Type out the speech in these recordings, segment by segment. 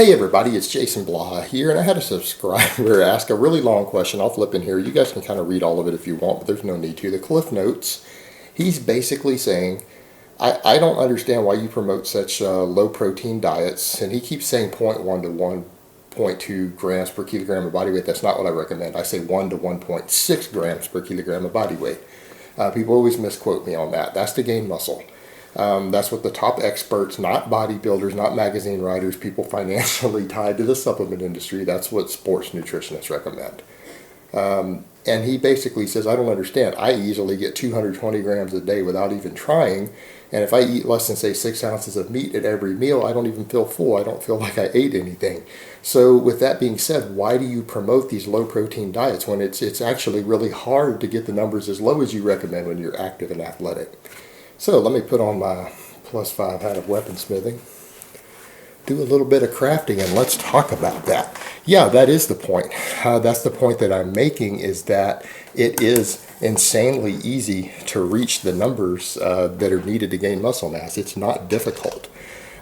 Hey everybody, it's Jason Blaha here, and I had a subscriber ask a really long question. I'll flip in here. You guys can kind of read all of it if you want, but there's no need to. The Cliff Notes, he's basically saying, I don't understand why you promote such low protein diets, and he keeps saying 0.1 to 1.2 grams per kilogram of body weight. That's not what I recommend. I say 1 to 1.6 grams per kilogram of body weight. People always misquote me on that. That's to gain muscle. That's what the top experts, not bodybuilders, not magazine writers, people financially tied to the supplement industry, that's what sports nutritionists recommend. And he basically says, I don't understand. I easily get 220 grams a day without even trying. And if I eat less than, say, 6 ounces of meat at every meal, I don't even feel full. I don't feel like I ate anything. So with that being said, why do you promote these low protein diets when it's actually really hard to get the numbers as low as you recommend when you're active and athletic? So let me put on my +5 hat of weaponsmithing, do a little bit of crafting, and let's talk about that. Yeah, that is the point. That's the point that I'm making, is that it is insanely easy to reach the numbers that are needed to gain muscle mass. It's not difficult.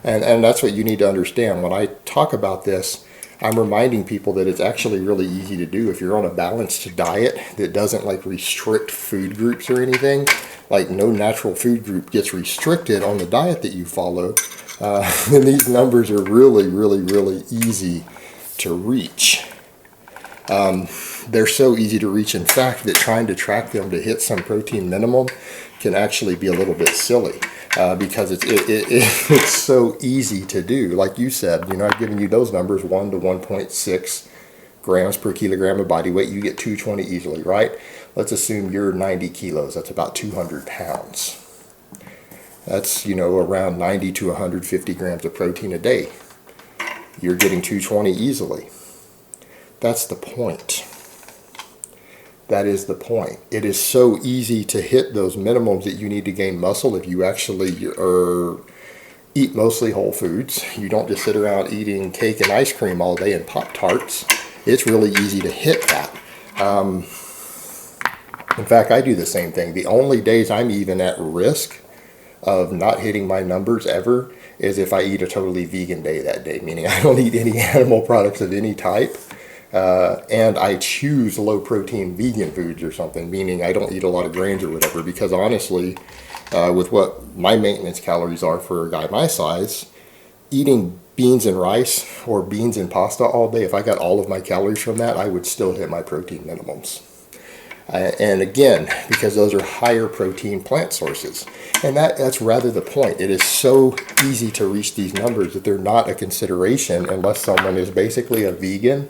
And that's what you need to understand. When I talk about this, I'm reminding people that it's actually really easy to do if you're on a balanced diet that doesn't like restrict food groups or anything. Like no natural food group gets restricted on the diet that you follow, then these numbers are really, really, really easy to reach. They're so easy to reach, in fact, that trying to track them to hit some protein minimum can actually be a little bit silly because it's so easy to do. Like you said, I've given you those numbers, 1 to 1.6 grams per kilogram of body weight. You get 220 easily, right? Let's assume you're 90 kilos. That's about 200 pounds. That's, around 90 to 150 grams of protein a day. You're getting 220 easily. That's the point. That is the point. It is so easy to hit those minimums that you need to gain muscle if you actually eat mostly whole foods. You don't just sit around eating cake and ice cream all day and Pop-Tarts. It's really easy to hit that. In fact, I do the same thing. The only days I'm even at risk of not hitting my numbers ever is if I eat a totally vegan day that day, meaning I don't eat any animal products of any type. And I choose low protein vegan foods or something, meaning I don't eat a lot of grains or whatever, because honestly, with what my maintenance calories are for a guy my size, eating beans and rice or beans and pasta all day, if I got all of my calories from that, I would still hit my protein minimums. And again, because those are higher protein plant sources. And that's rather the point. It is so easy to reach these numbers that they're not a consideration unless someone is basically a vegan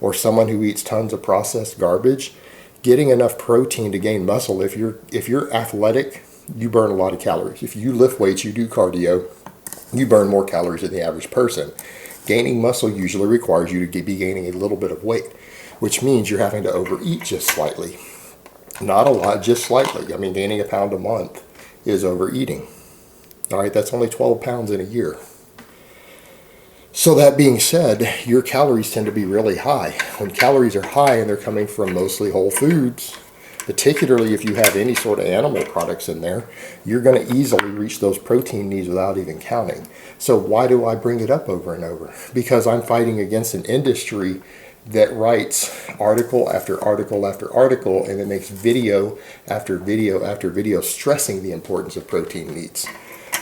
or someone who eats tons of processed garbage. Getting enough protein to gain muscle, if you're athletic, you burn a lot of calories. If you lift weights, you do cardio, you burn more calories than the average person. Gaining muscle usually requires you to be gaining a little bit of weight, which means you're having to overeat just slightly. Not a lot, just slightly. I mean, gaining a pound a month is overeating. All right, that's only 12 pounds in a year. So that being said, your calories tend to be really high. When calories are high and they're coming from mostly whole foods, particularly if you have any sort of animal products in there, you're going to easily reach those protein needs without even counting. So why do I bring it up over and over? Because I'm fighting against an industry that writes article after article after article, and it makes video after video after video stressing the importance of protein needs.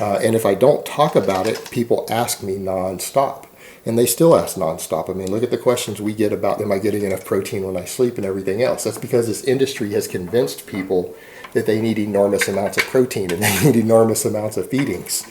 And if I don't talk about it, people ask me nonstop. And they still ask nonstop. I mean, look at the questions we get about, am I getting enough protein when I sleep and everything else? That's because this industry has convinced people that they need enormous amounts of protein and they need enormous amounts of feedings.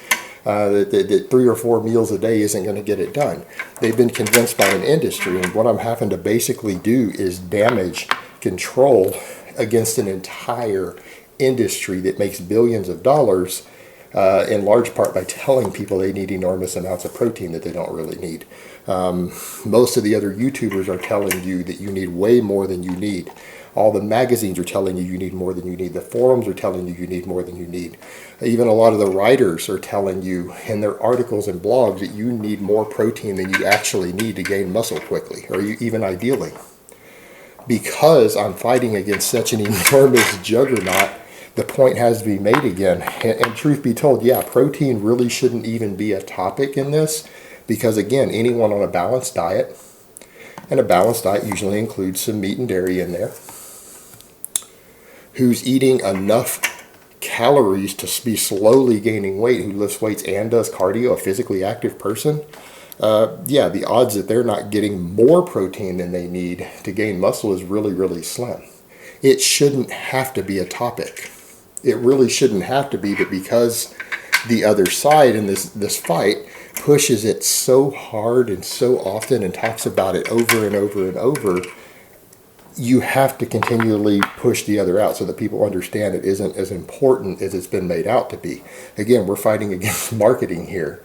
That 3 or 4 meals a day isn't going to get it done. They've been convinced by an industry, and what I'm having to basically do is damage control against an entire industry that makes billions of dollars, in large part by telling people they need enormous amounts of protein that they don't really need. Most of the other YouTubers are telling you that you need way more than you need. All the magazines are telling you you need more than you need. The forums are telling you you need more than you need. Even a lot of the writers are telling you in their articles and blogs that you need more protein than you actually need to gain muscle quickly, or even ideally. Because I'm fighting against such an enormous juggernaut, the point has to be made again. And truth be told, yeah, protein really shouldn't even be a topic in this. Because again, anyone on a balanced diet, and a balanced diet usually includes some meat and dairy in there, who's eating enough calories to be slowly gaining weight, who lifts weights and does cardio, a physically active person, yeah, the odds that they're not getting more protein than they need to gain muscle is really, really slim. It shouldn't have to be a topic. It really shouldn't have to be, but because the other side in this fight pushes it so hard and so often and talks about it over and over and over, you have to continually push the other out so that people understand it isn't as important as it's been made out to be. Again, we're fighting against marketing here.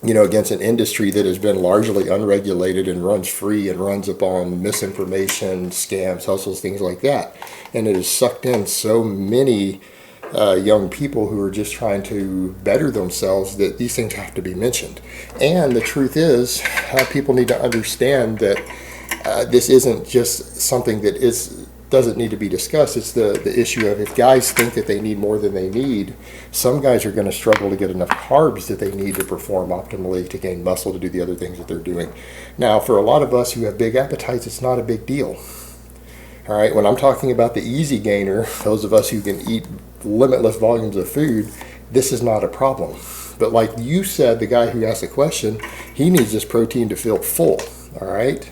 Against an industry that has been largely unregulated and runs free and runs upon misinformation, scams, hustles, things like that. And it has sucked in so many young people who are just trying to better themselves that these things have to be mentioned. And the truth is, people need to understand that this isn't just something that doesn't need to be discussed. It's the issue of, if guys think that they need more than they need, some guys are going to struggle to get enough carbs that they need to perform optimally, to gain muscle, to do the other things that they're doing. Now, for a lot of us who have big appetites, it's not a big deal. All right, when I'm talking about the easy gainer, those of us who can eat limitless volumes of food, this is not a problem. But like you said, the guy who asked the question, he needs this protein to feel full. All right,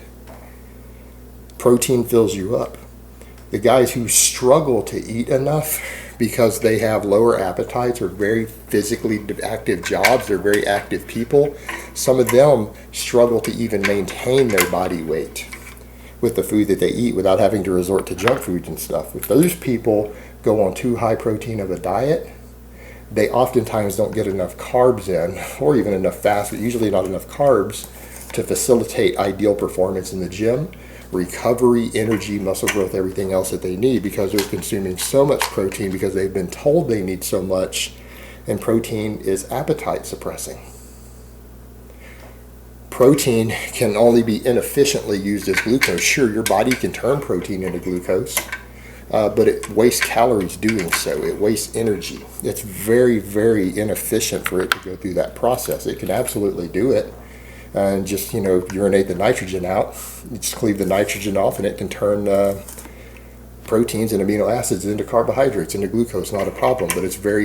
protein fills you up. The guys who struggle to eat enough because they have lower appetites or very physically active jobs, they're very active people, some of them struggle to even maintain their body weight with the food that they eat without having to resort to junk foods and stuff. If those people go on too high protein of a diet, they oftentimes don't get enough carbs in, or even enough fats, but usually not enough carbs to facilitate ideal performance in the gym, recovery, energy, muscle growth, everything else that they need, because they're consuming so much protein because they've been told they need so much, and protein is appetite suppressing. Protein can only be inefficiently used as glucose. Sure, your body can turn protein into glucose, but it wastes calories doing so. It wastes energy. It's very, very inefficient for it to go through that process. It can absolutely do it and just, urinate the nitrogen out. You just cleave the nitrogen off and it can turn proteins and amino acids into carbohydrates, into glucose, not a problem, but it's very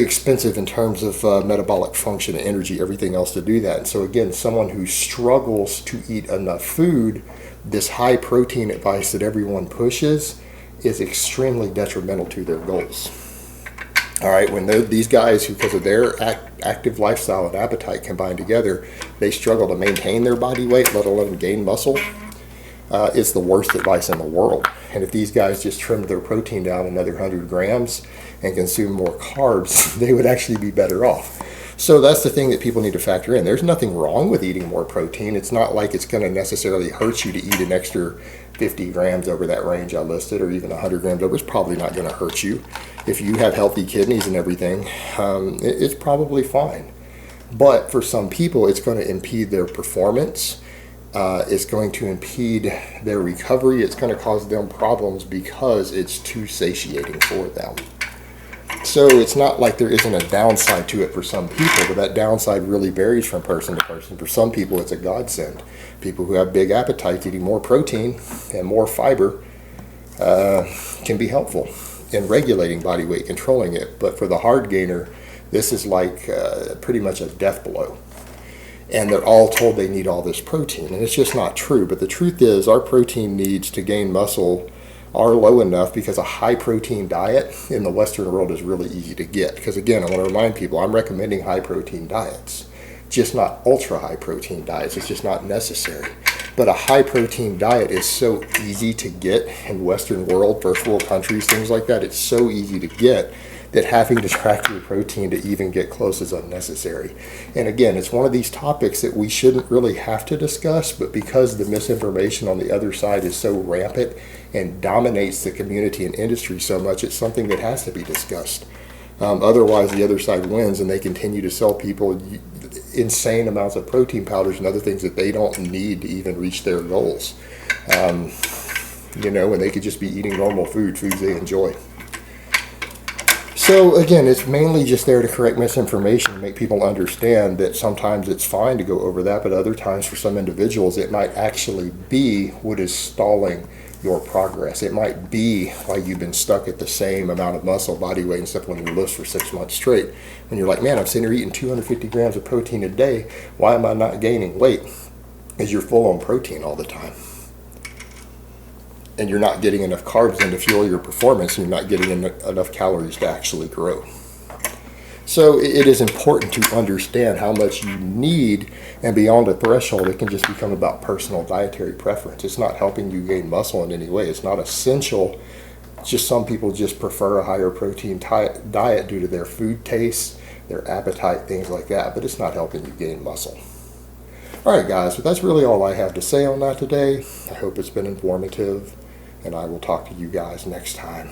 expensive in terms of metabolic function, energy, everything else to do that. And so again, someone who struggles to eat enough food, this high protein advice that everyone pushes is extremely detrimental to their goals. All right, when these guys, who, because of their active lifestyle and appetite combined together, they struggle to maintain their body weight, let alone gain muscle, it's the worst advice in the world. And if these guys just trimmed their protein down another 100 grams and consume more carbs, they would actually be better off. So that's the thing that people need to factor in. There's nothing wrong with eating more protein. It's not like it's going to necessarily hurt you to eat an extra 50 grams over that range I listed, or even 100 grams over. It's probably not going to hurt you. If you have healthy kidneys and everything, it's probably fine. But for some people, it's going to impede their performance. It's going to impede their recovery. It's going to cause them problems because it's too satiating for them. So it's not like there isn't a downside to it for some people, but that downside really varies from person to person. For some people, it's a godsend. People who have big appetites, eating more protein and more fiber can be helpful in regulating body weight, controlling it. But for the hard gainer, this is like pretty much a death blow. And they're all told they need all this protein, and it's just not true. But the truth is, our protein needs to gain muscle are low enough because a high protein diet in the Western world is really easy to get. Because again, I want to remind people, I'm recommending high protein diets, just not ultra high protein diets. It's just not necessary. But a high protein diet is so easy to get in Western world, first world countries, things like that. It's so easy to get that having to track your protein to even get close is unnecessary. And again, it's one of these topics that we shouldn't really have to discuss, but because the misinformation on the other side is so rampant and dominates the community and industry so much, it's something that has to be discussed. Otherwise, the other side wins, and they continue to sell people insane amounts of protein powders and other things that they don't need to even reach their goals. When they could just be eating normal foods they enjoy. So again, it's mainly just there to correct misinformation, make people understand that sometimes it's fine to go over that, but other times for some individuals it might actually be what is stalling your progress. It might be why you've been stuck at the same amount of muscle, body weight, and supplemental lifts for 6 months straight. And you're like, man, I'm sitting here eating 250 grams of protein a day. Why am I not gaining weight? Because you're full on protein all the time. And you're not getting enough carbs in to fuel your performance, and you're not getting enough calories to actually grow. So it is important to understand how much you need, and beyond a threshold, it can just become about personal dietary preference. It's not helping you gain muscle in any way. It's not essential. It's just some people just prefer a higher protein diet due to their food tastes, their appetite, things like that, but it's not helping you gain muscle. All right, guys, so that's really all I have to say on that today. I hope it's been informative, and I will talk to you guys next time.